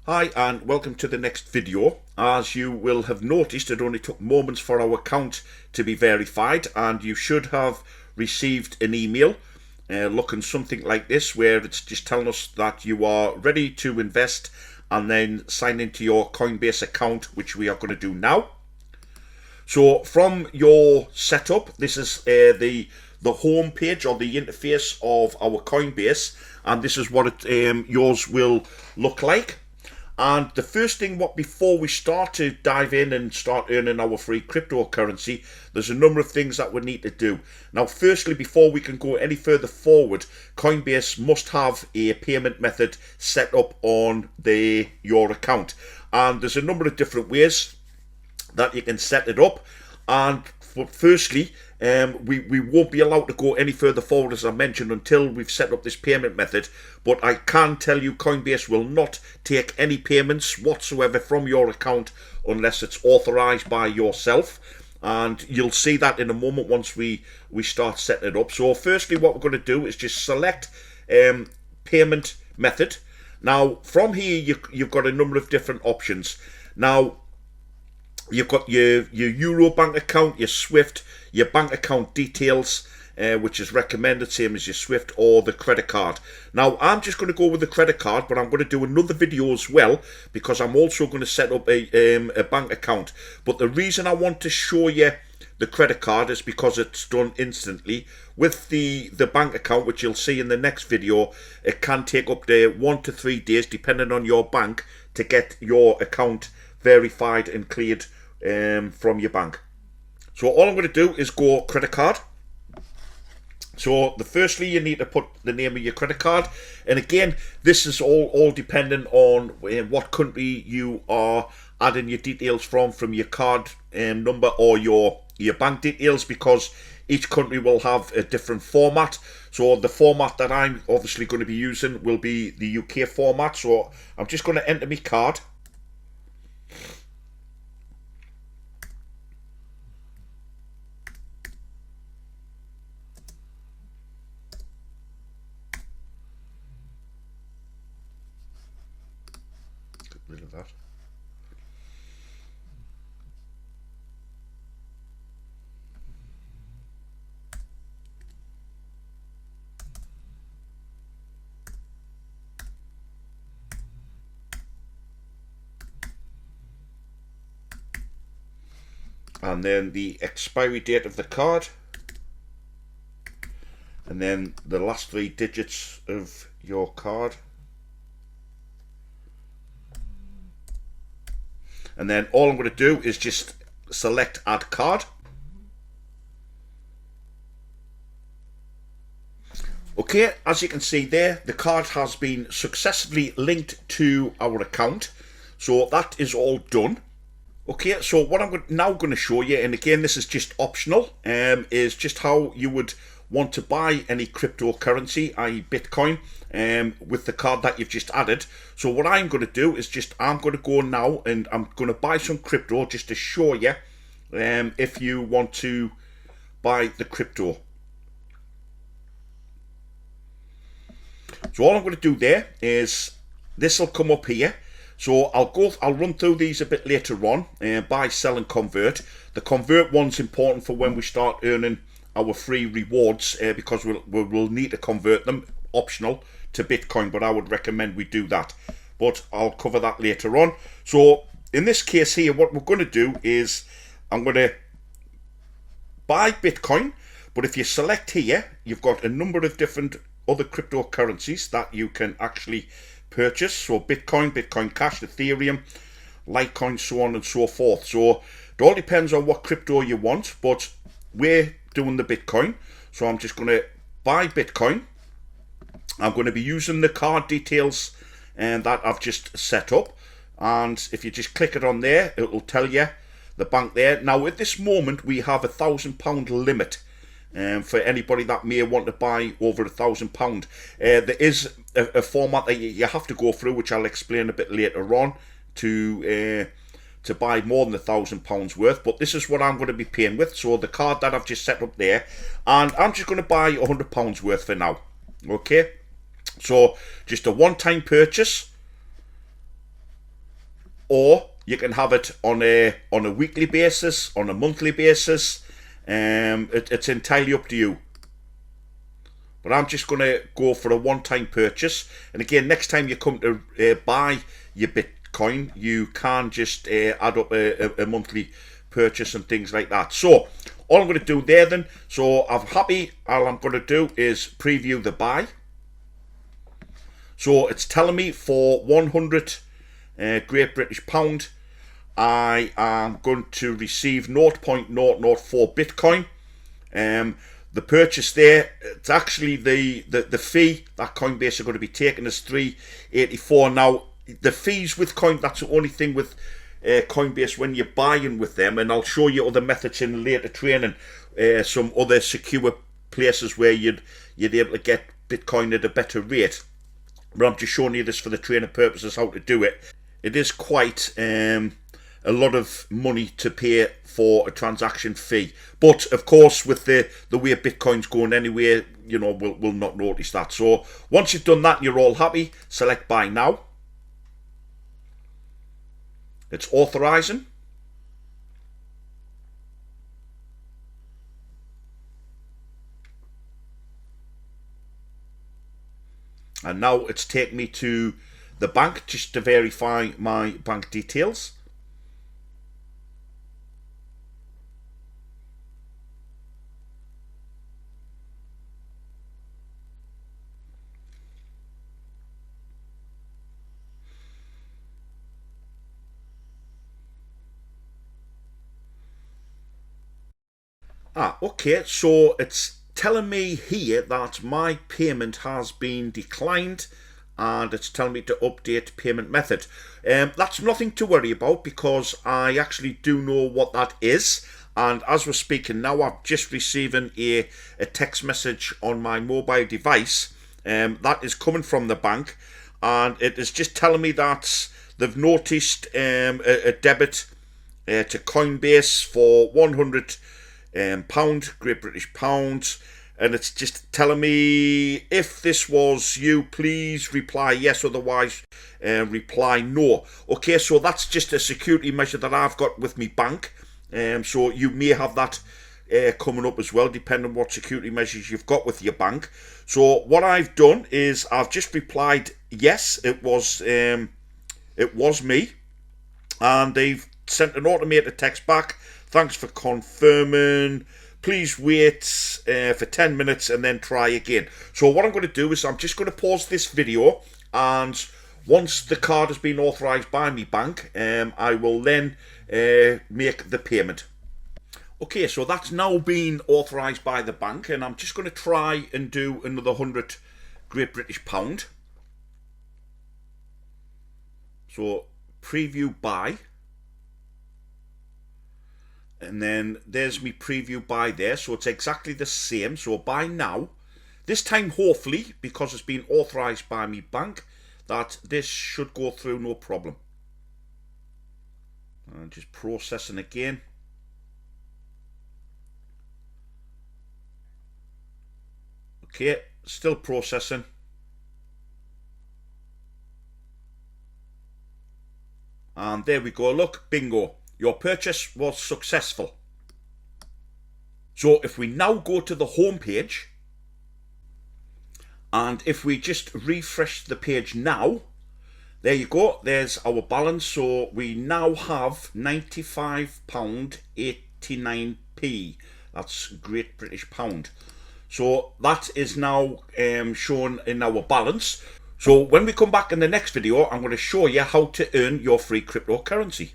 Hi and welcome to the next video. As you will have noticed, it only took moments for our account to be verified, and you should have received an email looking something like this, where it's just telling us that you are ready to invest and then sign into your Coinbase account, which we are going to do now. So from your setup, this is the home page or the interface of our Coinbase, and this is what yours will look like. And the first thing, before we start to dive in and start earning our free cryptocurrency, there's a number of things that we need to do. Now, firstly, before we can go any further forward, Coinbase must have a payment method set up on your account. And there's a number of different ways that you can set it up. And firstly, we won't be allowed to go any further forward, as I mentioned, until we've set up this payment method. But I can tell you Coinbase will not take any payments whatsoever from your account unless it's authorized by yourself. And you'll see that in a moment once we start setting it up. So firstly, what we're going to do is just select payment method. Now from here, you've got a number of different options. Now you've got your Euro bank account, your Swift, your bank account details, which is recommended, same as your Swift, or the credit card. Now, I'm just going to go with the credit card, but I'm going to do another video as well, because I'm also going to set up a bank account. But the reason I want to show you the credit card is because it's done instantly. With the bank account, which you'll see in the next video, it can take up to 1 to 3 days, depending on your bank, to get your account verified and cleared from your bank. So all I'm going to do is go credit card. So firstly, you need to put the name of your credit card, and again, this is all dependent on what country you are adding your details from your card number or your bank details, because each country will have a different format. So the format that I'm obviously going to be using will be the UK format. So I'm just going to enter my card. Rid of that. And then the expiry date of the card, and then the last 3 digits of your card. And then all I'm going to do is just select add card. Okay, as you can see there, the card has been successfully linked to our account. So that is all done. Okay, so what I'm now going to show you, and again this is just optional, is just how you would want to buy any cryptocurrency, i.e. Bitcoin, with the card that you've just added. So what I'm going to do is I'm going to go now and I'm going to buy some crypto just to show you if you want to buy the crypto. So all I'm going to do there is, this will come up here. So I'll run through these a bit later on. Buy, sell and convert. The convert one's important for when we start earning our free rewards, because we'll need to convert them, optional, to Bitcoin, but I would recommend we do that. But I'll cover that later on. So in this case here, what we're going to do is I'm going to buy Bitcoin, but if you select here, you've got a number of different other cryptocurrencies that you can actually purchase. So Bitcoin, Bitcoin Cash, Ethereum, Litecoin, so on and so forth. So it all depends on what crypto you want, but we're doing the Bitcoin. So I'm just going to buy Bitcoin. I'm going to be using the card details that I've just set up, and if you just click it on there, it will tell you the bank there. Now at this moment we have £1,000 limit for anybody that may want to buy over £1,000. There is a format that you have to go through, which I'll explain a bit later on, to buy more than £1,000 worth. But this is what I'm going to be paying with. So the card that I've just set up there, and I'm just going to buy £100 worth for now. Okay, so just a one-time purchase. or you can have it on a weekly basis, on a monthly basis. It's entirely up to you. But I'm just going to go for a one-time purchase. And again, next time you come to buy your Bitcoin, you can just add up a monthly purchase and things like that. So all I'm going to do there then, so I'm happy, all I'm going to do is preview the buy. So it's telling me for 100 Great British Pound, I am going to receive 0.004 Bitcoin. The purchase there, it's actually the fee that Coinbase are going to be taking is $3.84. Now, the fees with Coin, that's the only thing with Coinbase when you're buying with them, and I'll show you other methods in later training, some other secure places where you'd able to get Bitcoin at a better rate. But I'm just showing you this for the training purposes, how to do it. It is quite a lot of money to pay for a transaction fee, but of course with the way Bitcoin's going anyway, you know, we'll not notice that. So once you've done that and you're all happy, select buy now. It's authorizing. And now it's taken me to the bank just to verify my bank details. Okay, so it's telling me here that my payment has been declined, and it's telling me to update payment method. That's nothing to worry about because I actually do know what that is. And as we're speaking now, I'm just receiving a text message on my mobile device that is coming from the bank, and it is just telling me that they've noticed a debit to Coinbase for 100 pound, Great British pounds, and it's just telling me if this was you, please reply yes, otherwise reply no. Okay, so that's just a security measure that I've got with me bank, so you may have that coming up as well, depending on what security measures you've got with your bank. So what I've done is I've just replied yes, it was me, and they've sent an automated text back. Thanks for confirming. Please wait for 10 minutes and then try again. So what I'm going to do is I'm just going to pause this video, and once the card has been authorized by my bank, I will then make the payment. Okay, so that's now been authorized by the bank, and I'm just going to try and do another 100 Great British Pound. So preview buy. And then there's me preview buy there, so it's exactly the same. So buy now. This time, hopefully, because it's been authorized by me bank, that this should go through no problem. And just processing again. Okay, still processing. And there we go. Look, bingo. Your purchase was successful. So if we now go to the home page, and if we just refresh the page now, there you go, there's our balance. So we now have £95.89p. That's Great British Pound. So that is now shown in our balance. So when we come back in the next video, I'm going to show you how to earn your free cryptocurrency.